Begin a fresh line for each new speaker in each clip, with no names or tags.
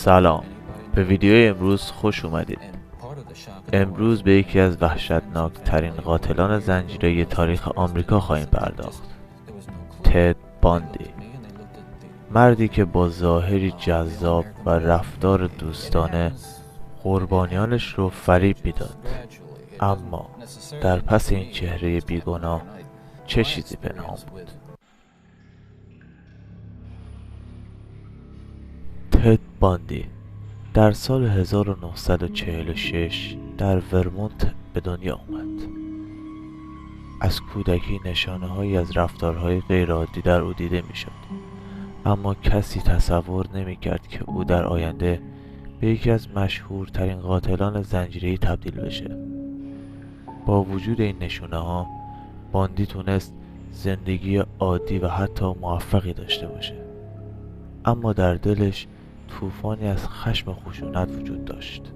سلام، به ویدیوی امروز خوش اومدید. امروز به یکی از وحشتناک ترین قاتلان زنجیره‌ای تاریخ آمریکا خواهیم پرداخت. تد باندی، مردی که با ظاهری جذاب و رفتار دوستانه قربانیانش رو فریب میداد. اما در پس این چهره بیگناه چه چیزی پنهان بود؟ تد باندی در سال 1946 در ورمونت به دنیا آمد. از کودکی نشانه‌هایی از رفتارهای غیرعادی در او دیده می‌شد، اما کسی تصور نمی‌کرد که او در آینده به یکی از مشهورترین قاتلان زنجیره‌ای تبدیل بشه. با وجود این نشونه‌ها، باندی تونست زندگی عادی و حتی موفقی داشته باشه، اما در دلش طوفانی از خشم و خشونت وجود داشت.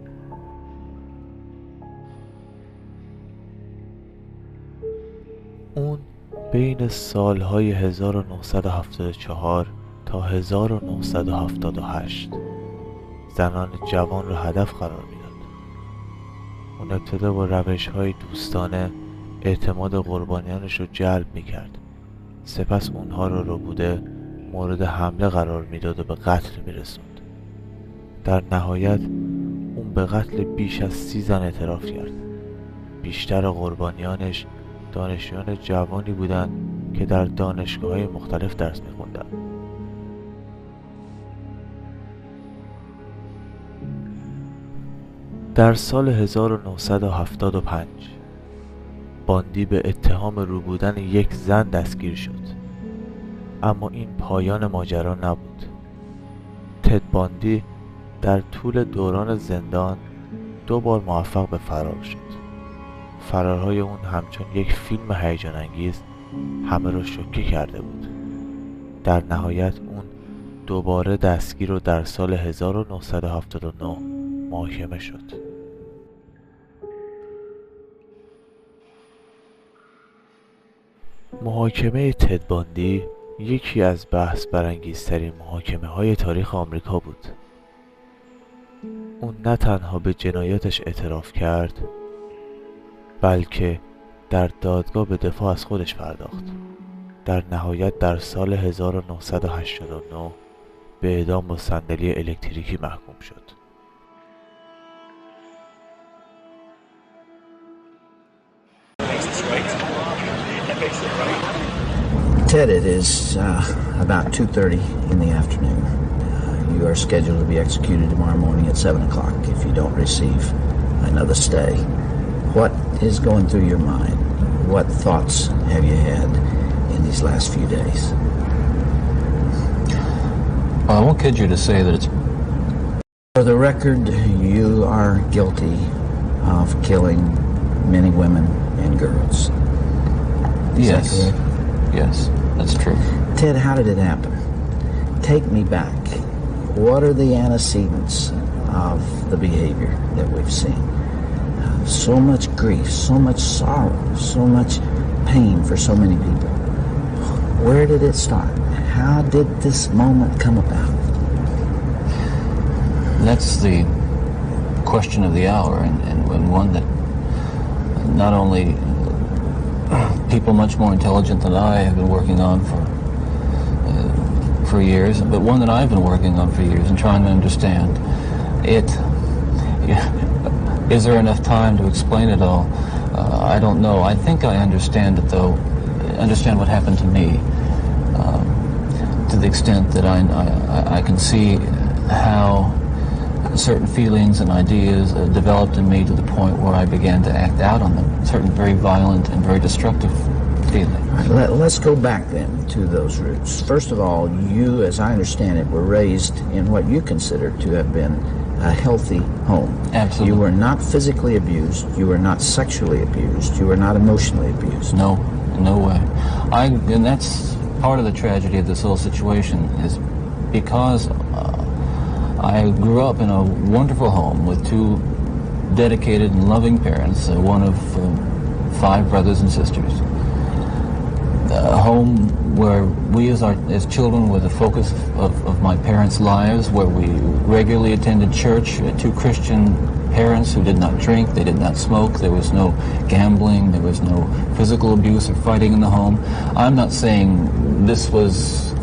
اون بین سالهای 1974 تا 1978 زنان جوان رو هدف قرار میداد. اون ابتدا با روش‌های دوستانه اعتماد قربانیانش رو جلب میکرد، سپس اونها رو بوده مورد حمله قرار میداد و به قتل میرسوند. در نهایت اون به قتل بیش از 30 زن اعتراف کرد. بیشتر قربانیانش دانشجویان جوانی بودند که در دانشگاه‌های مختلف درس می‌خوندند. در سال 1975 باندی به اتهام رو بودن یک زن دستگیر شد، اما این پایان ماجرا نبود. تد باندی در طول دوران زندان 2 بار موفق به فرار شد. فرارهای اون همچون یک فیلم هیجان انگیز همه را شوکه کرده بود. در نهایت اون دوباره دستگیر و در سال 1979 محاکمه شد. محاکمه تد باندی یکی از بحث برانگیزترین محاکمه‌های تاریخ آمریکا بود. اون نه تنها به جنایاتش اعتراف کرد، بلکه در دادگاه به دفاع از خودش پرداخت. در نهایت در سال 1989 به اعدام با صندلی الکتریکی محکوم شد.
Ted, it is about 2:30 in the afternoon. You are scheduled to be executed tomorrow morning at 7 o'clock if you don't receive another stay. What is going through your mind? What thoughts have you had in these last few days?
Well, I won't kid you to say that it's...
For the record, you are guilty of killing many women and girls. Is that correct?
Yes, that's true.
Ted, how did it happen? Take me back. What are the antecedents of the behavior that we've seen? So much grief, so much sorrow, so much pain for so many people. Where did it start? How did this moment come about?
That's the question of the hour, and one that not only people much more intelligent than I have been working on for years, but one that I've been working on for years and trying to understand it. Is there enough time to explain it all? I don't know. I think I understand it, though. Understand what happened to me, to the extent that I can see how certain feelings and ideas developed in me to the point where I began to act out on them. Certain very violent and very destructive feelings.
Let's go back then to those roots. First of all, you, as I understand it, were raised in what you consider to have been a healthy home.
Absolutely.
You were not physically abused. You were not sexually abused. You were not emotionally abused.
No, no way. And that's part of the tragedy of this whole situation is because I grew up in a wonderful home with 2 dedicated and loving parents, one of 5 brothers and sisters. A home where we as children were the focus of my parents' lives, where we regularly attended church, two Christian parents who did not drink, they did not smoke, there was no gambling, there was no physical abuse or fighting in the home. I'm not saying this was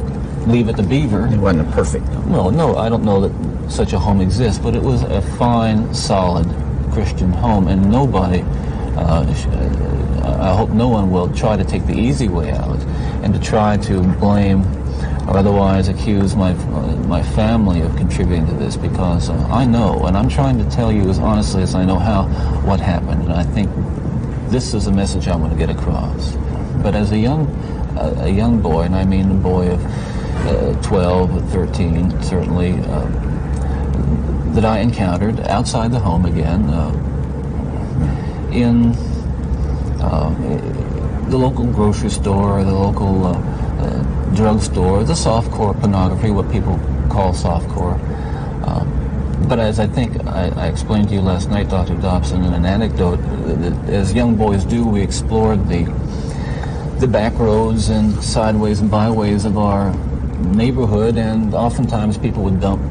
Leave It to Beaver.
It wasn't a perfect home.
No, I don't know that such a home exists, but it was a fine, solid Christian home, and nobody, I hope no one will try to take the easy way out and to try to blame or otherwise accuse my family of contributing to this, because I know, and I'm trying to tell you as honestly as I know how, what happened, and I think this is a message I want to get across. But as a young boy, and I mean a boy of 12, 13, certainly, that I encountered outside the home again, in the local grocery store, the local drugstore, the softcore pornography, what people call softcore. But as I think I explained to you last night, Dr. Dobson, in an anecdote, as young boys do, we explored the back roads and sideways and byways of our neighborhood, and oftentimes people would dump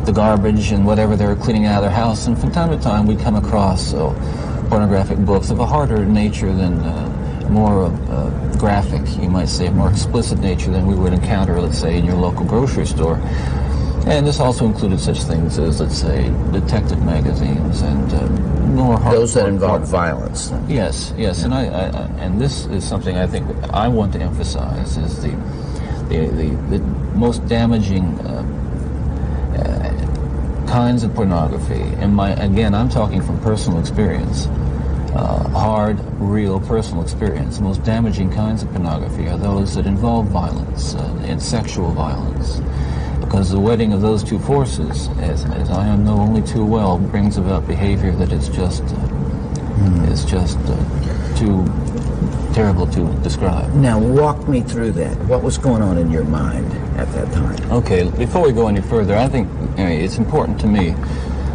the garbage and whatever they were cleaning out of their house, and from time to time we'd come across pornographic books of a harder nature than more graphic, you might say, more explicit nature than we would encounter, let's say, in your local grocery store. And this also included such things as, let's say, detective magazines and more hard.
Those that involve violence.
Yes, yes, and and this is something I think I want to emphasize is the most damaging kinds of pornography. And again, I'm talking from personal experience. Hard, real, personal experience. The most damaging kinds of pornography are those that involve violence and sexual violence, because the wedding of those two forces, as I know only too well, brings about behavior that is just too terrible to describe.
Now walk me through that. What was going on in your mind at that time?
Okay, before we go any further, I think it's important to me,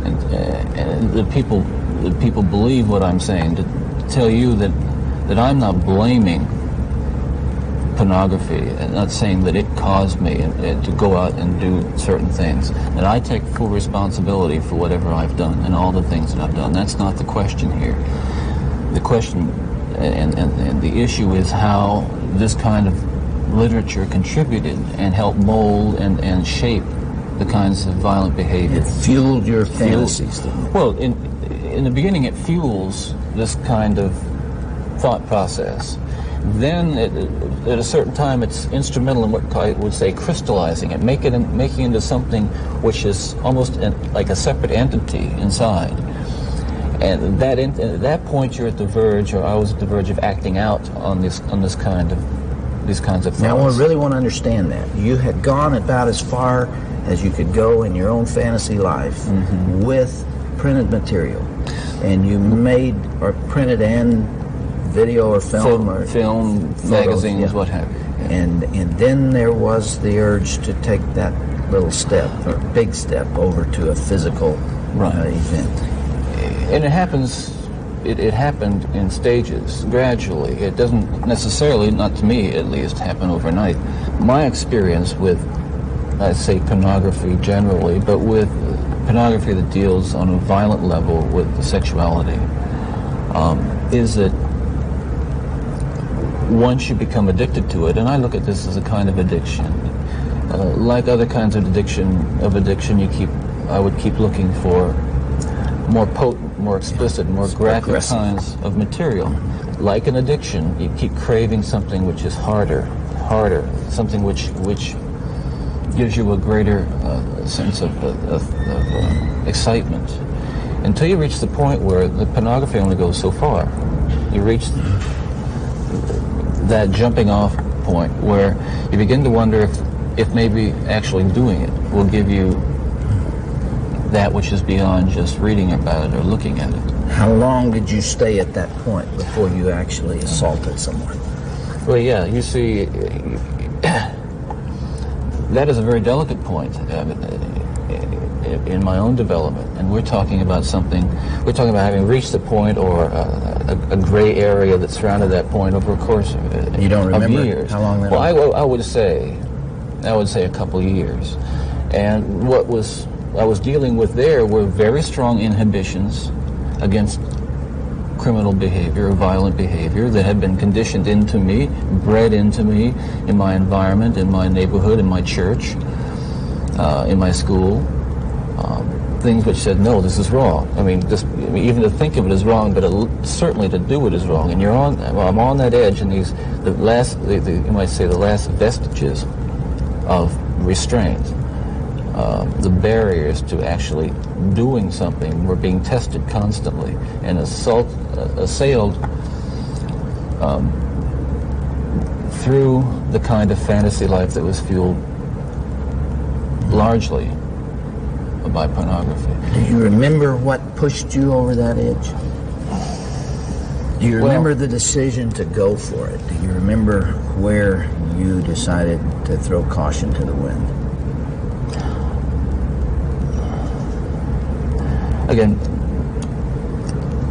and that people believe what I'm saying, to tell you that I'm not blaming pornography and not saying that it caused me to go out and do certain things. That I take full responsibility for whatever I've done and all the things that I've done. That's not the question here. The question and the issue is how this kind of literature contributed and helped mold and shape the kinds of violent behavior.
It fueled your fantasies.
Well, in the beginning, it fuels this kind of thought process. Then, at a certain time, it's instrumental in what I would say crystallizing it, making it into something which is almost like a separate entity inside. And at that point, you're at the verge, or I was at the verge of acting out on these kinds of thoughts.
Now, I really want to understand that. You had gone about as far as you could go in your own fantasy life with printed material, and you made or printed and video or film photos,
magazines, what have you.
And then there was the urge to take that little step or big step over to a physical event.
And it happened in stages, gradually. It doesn't necessarily, not to me at least, happen overnight. My experience with, I'd say, pornography generally, but with pornography that deals on a violent level with sexuality, is that once you become addicted to it, and I look at this as a kind of addiction, like other kinds of addiction, I would keep looking for more potent, more explicit, more graphic kinds of material. Like an addiction, you keep craving something which is harder, something which gives you a greater sense of excitement, until you reach the point where the pornography only goes so far. You reach that jumping off point where you begin to wonder if maybe actually doing it will give you that which is beyond just reading about it or looking at it.
How long did you stay at that point before you actually assaulted someone?
Well, yeah, you see, that is a very delicate point in my own development, and we're talking about having reached the point, or a gray area that surrounded that point over a course
you don't remember
of years.
How long that
was? I would say a couple of years. And what I was dealing with there were very strong inhibitions against criminal behavior or violent behavior that had been conditioned into me, bred into me in my environment, in my neighborhood, in my church, in my school. Things which said, no, this is wrong. I mean, even to think of it is wrong, but certainly to do it is wrong. And I'm on that edge, and you might say the last vestiges of restraint, the barriers to actually doing something were being tested constantly and assailed through the kind of fantasy life that was fueled largely by pornography.
Do you remember what pushed you over that edge? Do you remember the decision to go for it? Do you remember where you decided to throw caution to the wind?
Again,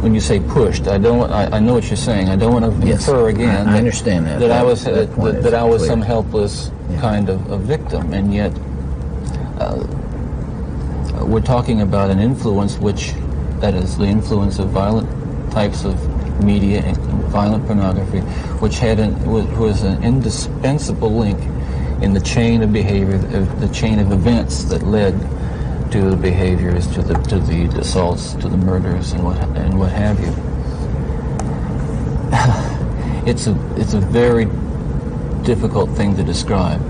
when you say pushed, I know what you're saying. I don't want to infer again.
I understand that.
That I was some helpless kind of a victim, and yet we're talking about an influence that is the influence of violent types of media and violent pornography, which was an indispensable link in the chain of behavior, the chain of events that led to the behaviors, to the assaults, to the murders, and what have you. It's a very difficult thing to describe.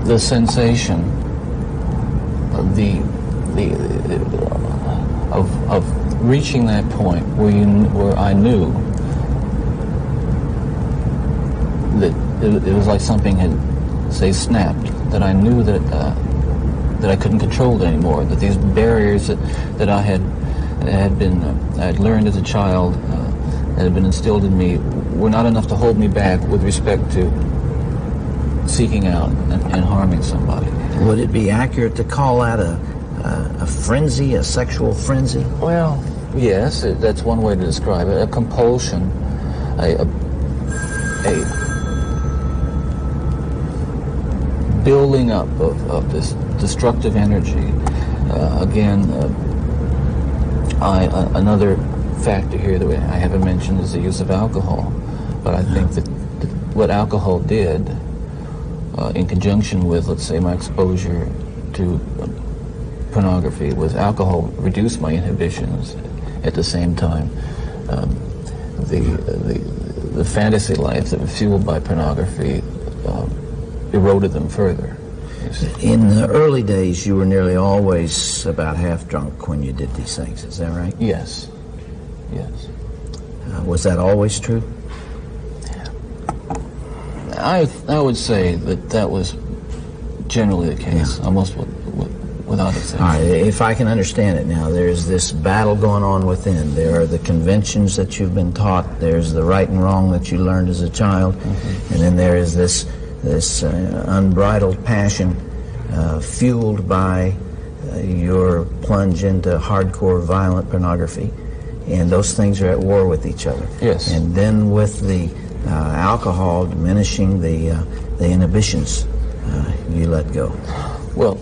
The sensation of reaching that point where I knew that it was like something had, say, snapped, that I knew that I couldn't control it anymore, that these barriers that I had learned as a child, that had been instilled in me, were not enough to hold me back with respect to seeking out and harming somebody.
Would it be accurate to call that a frenzy, a sexual frenzy?
Well, yes, that's one way to describe it. A compulsion, a building up of this destructive energy. Another factor here that I haven't mentioned is the use of alcohol. But I think that what alcohol did, in conjunction with, let's say, my exposure to pornography, was alcohol reduced my inhibitions. At the same time, the fantasy life that was fueled by pornography eroded them further.
In the early days, you were nearly always about half drunk when you did these things. Is that right?
Yes. Yes.
Was that always true?
I would say that was generally the case, almost without exception.
All right, if I can understand it now, there's this battle going on within. There are the conventions that you've been taught. There's the right and wrong that you learned as a child. And then there is this unbridled passion fueled by your plunge into hardcore violent pornography. And those things are at war with each other.
Yes.
And then with the alcohol diminishing the inhibitions, you let go.
Well,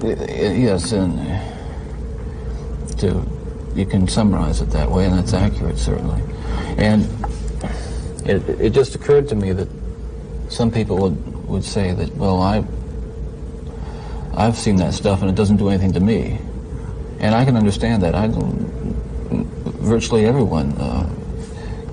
yes, and you can summarize it that way, and that's accurate, certainly. And it just occurred to me that some people would say that, well, I've seen that stuff and it doesn't do anything to me. And I can understand that. Virtually everyone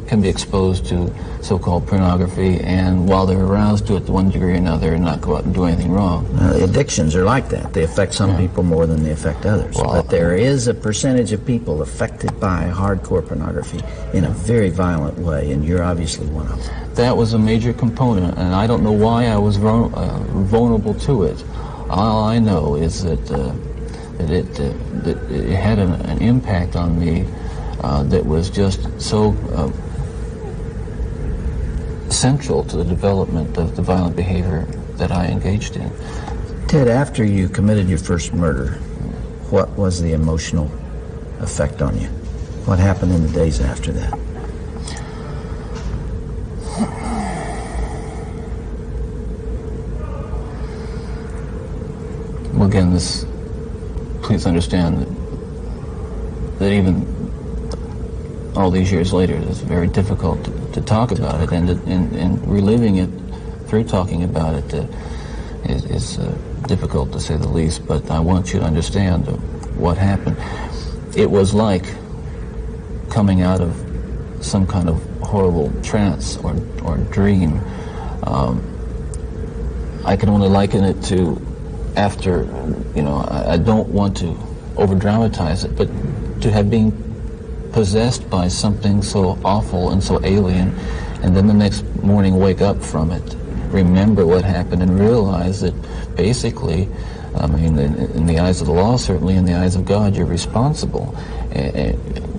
can be exposed to so-called pornography, and while they're aroused to it to one degree or another and not go out and do anything wrong.
Addictions are like that. They affect some people more than they affect others. Well, but there is a percentage of people affected by hardcore pornography in a very violent way, and you're obviously one of them.
That was a major component, and I don't know why I was vulnerable to it. All I know is that it had an impact on me that was just so central to the development of the violent behavior that I engaged in.
Ted, after you committed your first murder, what was the emotional effect on you? What happened in the days after that?
again, please understand that even all these years later, it's very difficult to talk about it, and reliving it through talking about it is difficult to say the least. But I want you to understand what happened. It was like coming out of some kind of horrible trance or dream. I can only liken it to after, I don't want to over-dramatize it, but to have been possessed by something so awful and so alien, and then the next morning wake up from it, remember what happened, and realize that basically, in the eyes of the law, certainly in the eyes of God, you're responsible.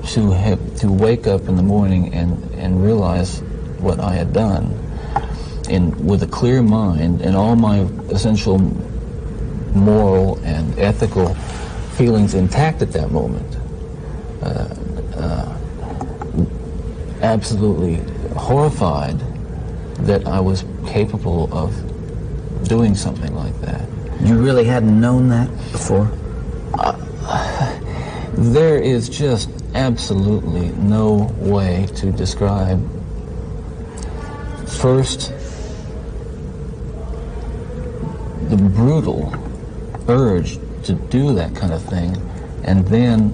To wake up in the morning and realize what I had done, with a clear mind and all my essential moral and ethical feelings intact at that moment, absolutely horrified that I was capable of doing something like that.
You really hadn't known that before?
There is just absolutely no way to describe, first, the brutal urge to do that kind of thing, and then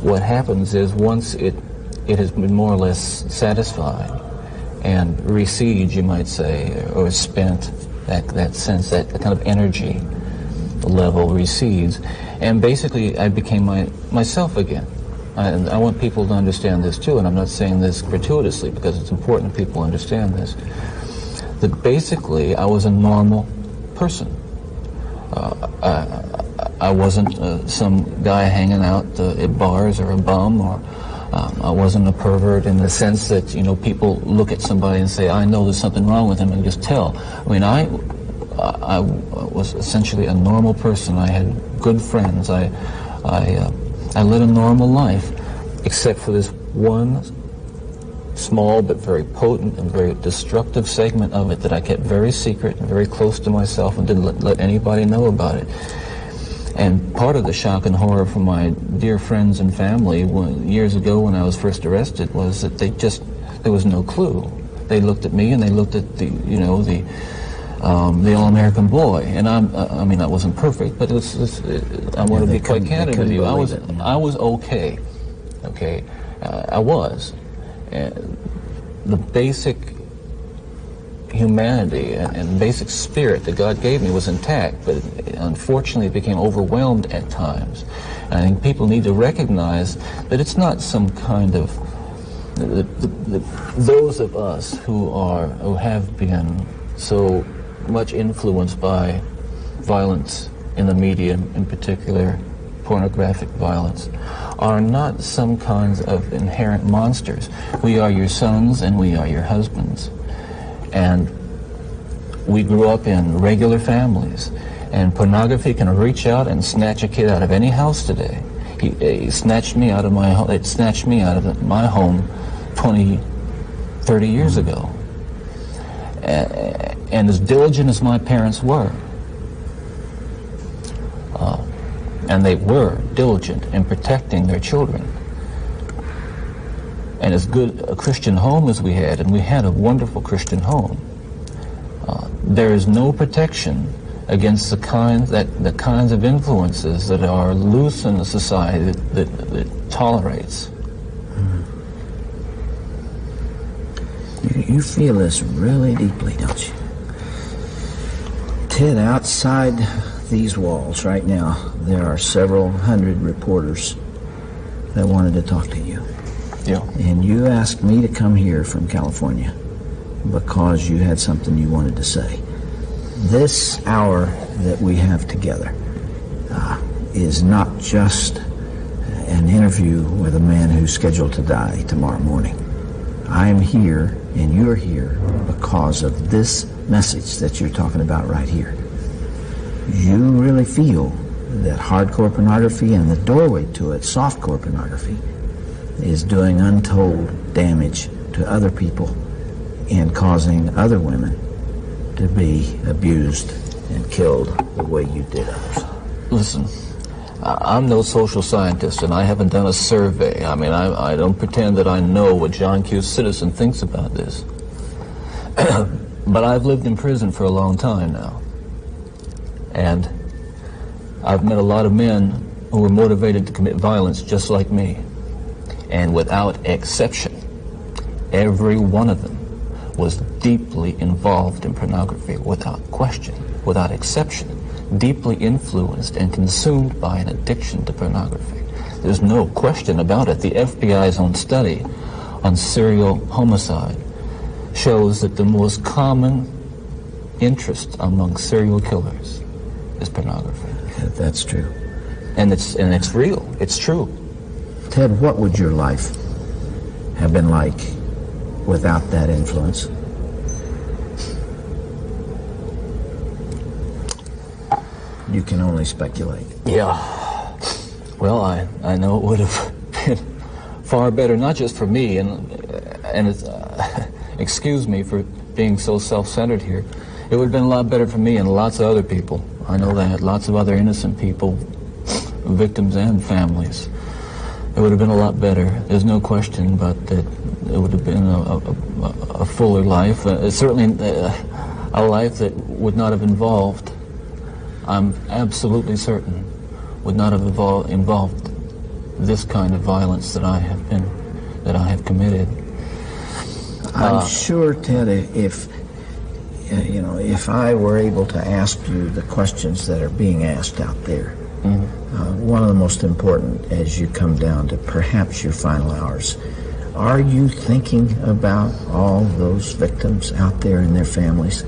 what happens is once it has been more or less satisfied and recedes, you might say, or spent, that sense, that kind of energy level recedes, and basically I became myself again. And I want people to understand this too, and I'm not saying this gratuitously because it's important that people understand this, that basically I was a normal person. I wasn't some guy hanging out at bars or a bum, or I wasn't a pervert in the sense that, people look at somebody and say, I know there's something wrong with him, and just tell. I was essentially a normal person. I had good friends. I led a normal life, except for this one small but very potent and very destructive segment of it that I kept very secret and very close to myself and didn't let anybody know about it. And part of the shock and horror from my dear friends and family years ago when I was first arrested was that there was no clue. They looked at me and they looked at the all-American boy, and I wasn't perfect, but I want to be quite candid with you. I was okay. I was. The basic humanity and basic spirit that God gave me was intact, but unfortunately it became overwhelmed at times. And I think people need to recognize that it's not some kind of those of us who have been so much influenced by violence in the media, in particular pornographic violence, are not some kinds of inherent monsters. We are your sons and we are your husbands. And we grew up in regular families, and pornography can reach out and snatch a kid out of any house today. He snatched me out of my home. It snatched me out of my home 20, 30 years ago. And as diligent as my parents were, and they were diligent in protecting their children, and as good a Christian home as we had, and we had a wonderful Christian home, there is no protection against the kinds of influences that are loose in a society that tolerates.
You feel this really deeply, don't you? Ted, outside these walls right now, there are several hundred reporters that wanted to talk to you.
Yeah.
And you asked me to come here from California because you had something you wanted to say. This hour that we have together is not just an interview with a man who's scheduled to die tomorrow morning. I am here and you're here because of this message that you're talking about right here. You really feel that hardcore pornography and the doorway to it, softcore pornography, is doing untold damage to other people and causing other women to be abused and killed the way you did others.
Listen, I'm no social scientist, and I haven't done a survey. I mean, I don't pretend that I know what John Q. Citizen thinks about this. But I've lived in prison for a long time now. And I've met a lot of men who were motivated to commit violence just like me. And without exception, every one of them was deeply involved in pornography, without question, without exception, deeply influenced and consumed by an addiction to pornography. There's no question about it. The FBI's own study on serial homicide shows that the most common interest among serial killers is pornography.
Yeah, that's true.
And it's real. It's true.
Ted, what would your life have been like without that influence? You can only speculate.
Yeah. Well, I know it would have been far better, not just for me, and it's, excuse me for being so self-centered here. It would have been a lot better for me and lots of other people. I know that, lots of other innocent people, victims and families. It would have been a lot better. There's no question but that it would have been a fuller life. Certainly a life that would not have involved, I'm absolutely certain, would not have involved this kind of violence that I have committed.
I'm sure, Ted, if I were able to ask you the questions that are being asked out there, one of the most important as you come down to perhaps your final hours, are you thinking about all those victims out there and their families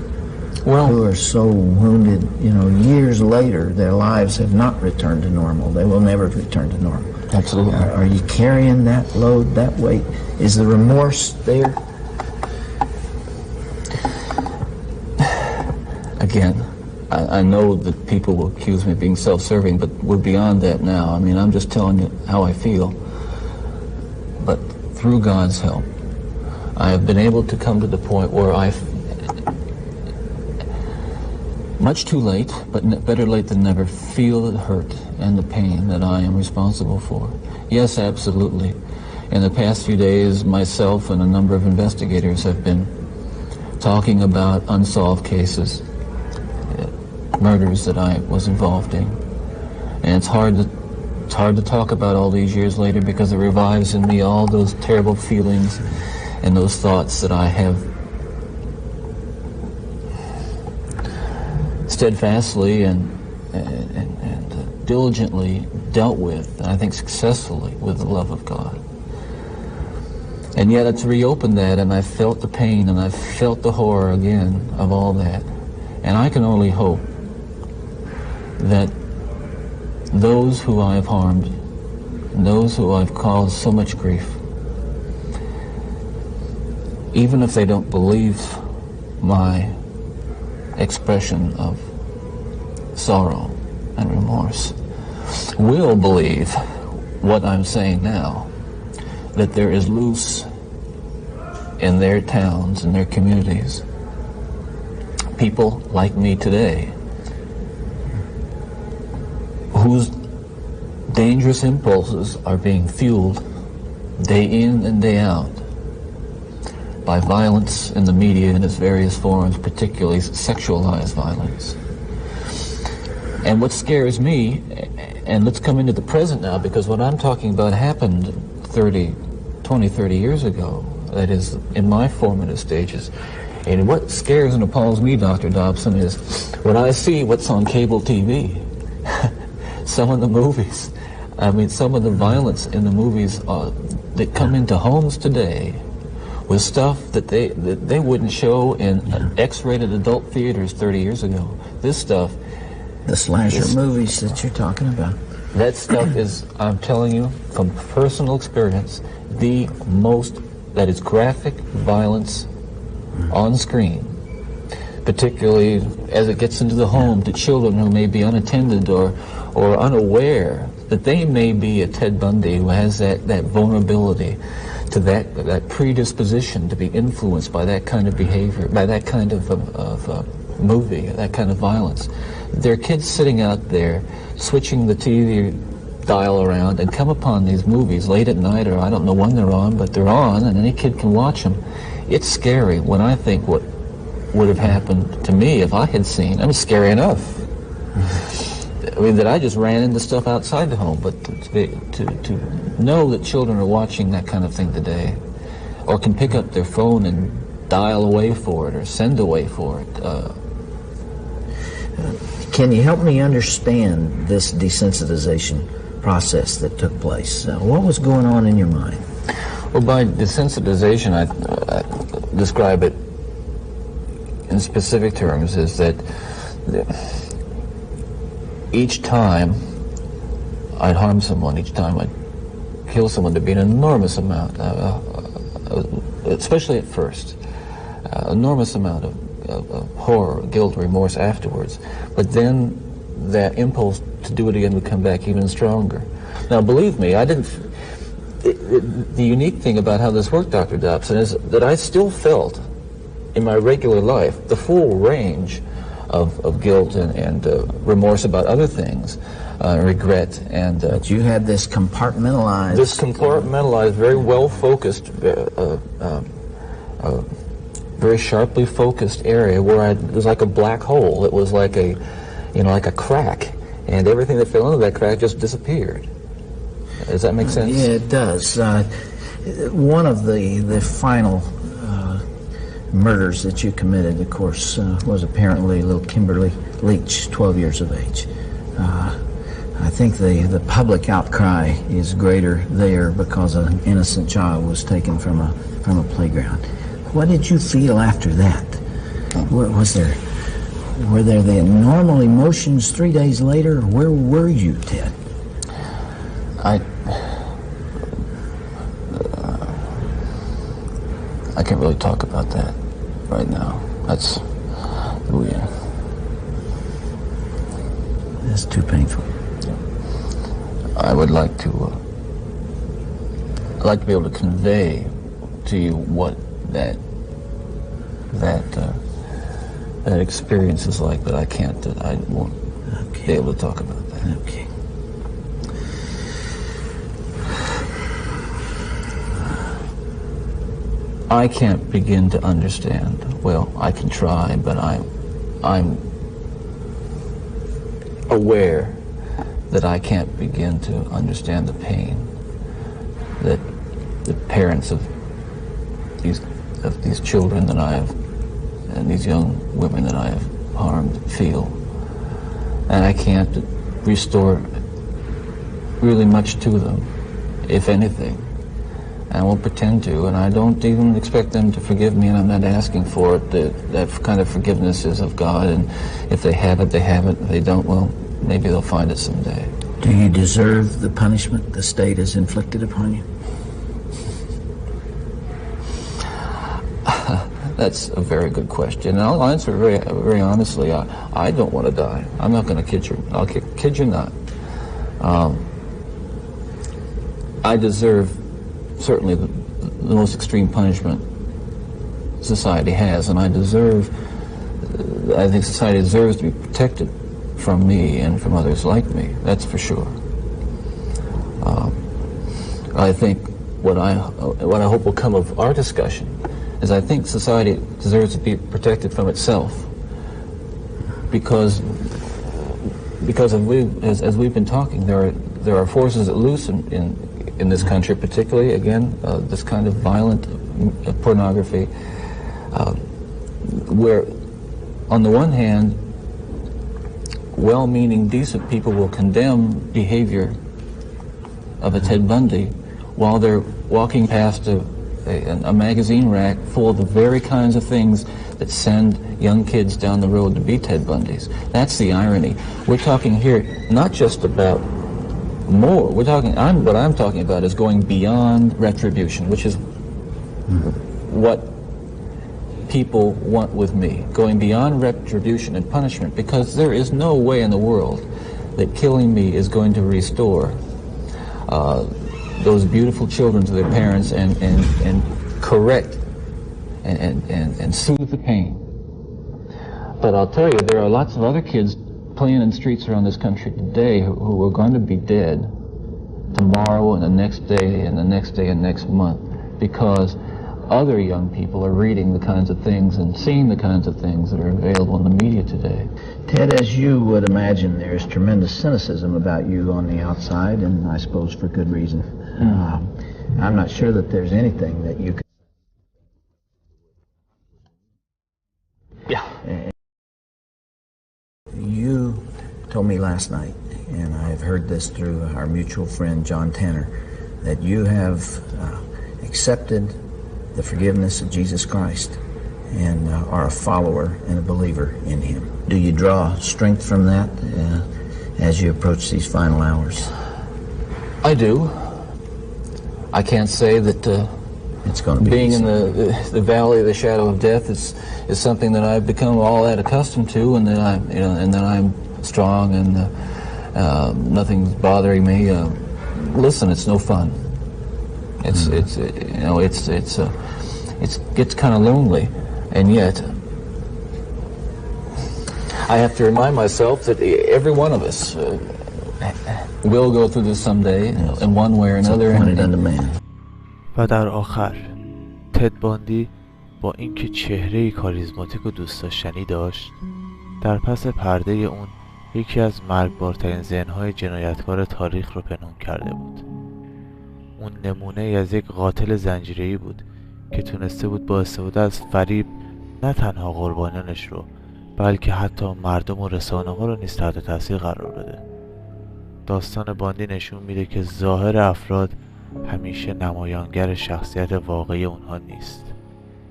who are so wounded, years later, their lives have not returned to normal. They will never return to normal.
Absolutely.
Are you carrying that load, that weight? Is the remorse there?
Again, I know that people will accuse me of being self-serving, but we're beyond that now. I mean, I'm just telling you how I feel. But through God's help, I have been able to come to the point where much too late, but better late than never, feel the hurt and the pain that I am responsible for. Yes, absolutely. In the past few days, myself and a number of investigators have been talking about unsolved cases, murders that I was involved in. And it's hard to talk about all these years later because it revives in me all those terrible feelings and those thoughts that I have steadfastly and diligently dealt with, and I think successfully, with the love of God. And yet it's reopened that, and I felt the pain and I felt the horror again of all that. And I can only hope that those who I have harmed, and those who I've caused so much grief, even if they don't believe my expression of sorrow and remorse, will believe what I'm saying now, that there is loose in their towns and their communities people like me today whose dangerous impulses are being fueled day in and day out by violence in the media in its various forms, particularly sexualized violence. And what scares me, and let's come into the present now, because what I'm talking about happened 20, 30 years ago, that is, in my formative stages. And what scares and appalls me, Dr. Dobson, is when I see what's on cable TV, some of the movies, I mean, some of the violence in the movies that come into homes today with stuff that they wouldn't show in X-rated adult theaters 30 years ago. This stuff,
the slasher movies that you're talking about.
That stuff is, I'm telling you, from personal experience, the most, that is graphic violence on screen, particularly as it gets into the home to children who may be unattended or unaware that they may be a Ted Bundy who has that vulnerability to that predisposition to be influenced by that kind of behavior, by that kind of movie, that kind of violence. There are kids sitting out there switching the TV dial around and come upon these movies late at night, or I don't know when they're on, but they're on and any kid can watch them. It's scary when I think what would have happened to me if I had seen. I mean, scary enough. I mean, that I just ran into stuff outside the home, but to know that children are watching that kind of thing today, or can pick up their phone and dial away for it or send away for it.
Can you help me understand this desensitization process that took place? What was going on in your mind?
Well, by desensitization, I describe it in specific terms is that each time I'd harm someone, each time I'd kill someone, there'd be an enormous amount, especially at first, enormous amount of horror, guilt, remorse afterwards. But then that impulse to do it again would come back even stronger. Now, believe me, I didn't. The unique thing about how this worked, Dr. Dobson, is that I still felt in my regular life the full range of guilt and remorse about other things, regret and.
But you had this compartmentalized.
This compartmentalized, very well focused, very sharply focused area where it was like a black hole. It was like a, like a crack, and everything that fell into that crack just disappeared. Does that make sense?
Yeah, it does. One of the final murders that you committed, of course, was apparently little Kimberly Leach, 12 years of age. I think the public outcry is greater there because an innocent child was taken from a playground. What did you feel after that? Were there the normal emotions 3 days later? Where were you, Ted?
I can't really talk about that right now. That's
too painful.
I would like to be able to convey to you what that experience is like, but I can't. I won't be able to talk about that.
Okay.
I can't begin to understand. Well, I can try, but I'm aware that I can't begin to understand the pain that the parents of these children that I have, and these young women that I have harmed, feel. And I can't restore really much to them, if anything. I won't pretend to, and I don't even expect them to forgive me, and I'm not asking for it. That kind of forgiveness is of God, and if they have it, they have it. If they don't, well, maybe they'll find it someday.
Do you deserve the punishment the state has inflicted upon you?
That's a very good question, and I'll answer very, very honestly. I don't want to die. I'm not going to kid you. I'll kid you not. I deserve certainly the most extreme punishment society has, and I think society deserves to be protected from me and from others like me. That's for sure. I think what I hope will come of our discussion is I think society deserves to be protected from itself, because as we've been talking, there are forces at loose in this country, particularly, again, this kind of violent pornography, where, on the one hand, well-meaning, decent people will condemn behavior of a Ted Bundy while they're walking past a magazine rack full of the very kinds of things that send young kids down the road to be Ted Bundys. That's the irony. We're talking here not just about more. What I'm talking about is going beyond retribution, which is what people want with me. Going beyond retribution and punishment, because there is no way in the world that killing me is going to restore those beautiful children to their parents and correct and soothe the pain. But I'll tell you, there are lots of other kids playing in the streets around this country today who are going to be dead tomorrow and the next day and the next day and next month because other young people are reading the kinds of things and seeing the kinds of things that are available in the media today.
Ted, as you would imagine, there's tremendous cynicism about you on the outside, and I suppose for good reason. I'm not sure that there's anything that you can...
Yeah.
You told me last night, and I've heard this through our mutual friend John Tanner, that you have accepted the forgiveness of Jesus Christ and are a follower and a believer in Him. Do you draw strength from that as you approach these final hours?
I do. I can't say that
It's going to be
being
easy.
in the valley of the shadow of death is something that I've become all that accustomed to, and that I'm strong and nothing's bothering me. Listen, it's no fun. It gets kind of lonely, and yet I have to remind myself that every one of us will go through this someday in one way or another.
Appointed unto man.
و در آخر تد باندی با اینکه چهره‌ای کاریزماتیک و دوست داشتنی داشت، در پس پرده اون یکی از مرگبارترین ذهن‌های جنایتکار تاریخ رو پنهان کرده بود. اون نمونه از یک قاتل زنجیره‌ای بود که تونسته بود با استفاده از فریب نه تنها قربانیانش رو بلکه حتی مردم و رسانه‌ها رو نیز تحت تاثیر قرار بده. داستان باندی نشون میده که ظاهر افراد همیشه نمایانگر شخصیت واقعی اونها نیست.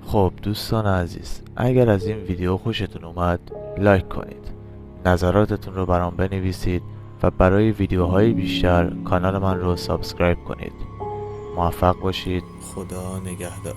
خب دوستان عزیز، اگر از این ویدیو خوشتون اومد لایک کنید، نظراتتون رو برام بنویسید و برای ویدیوهای بیشتر کانال من رو سابسکرایب کنید. موفق باشید. خدا نگهدار.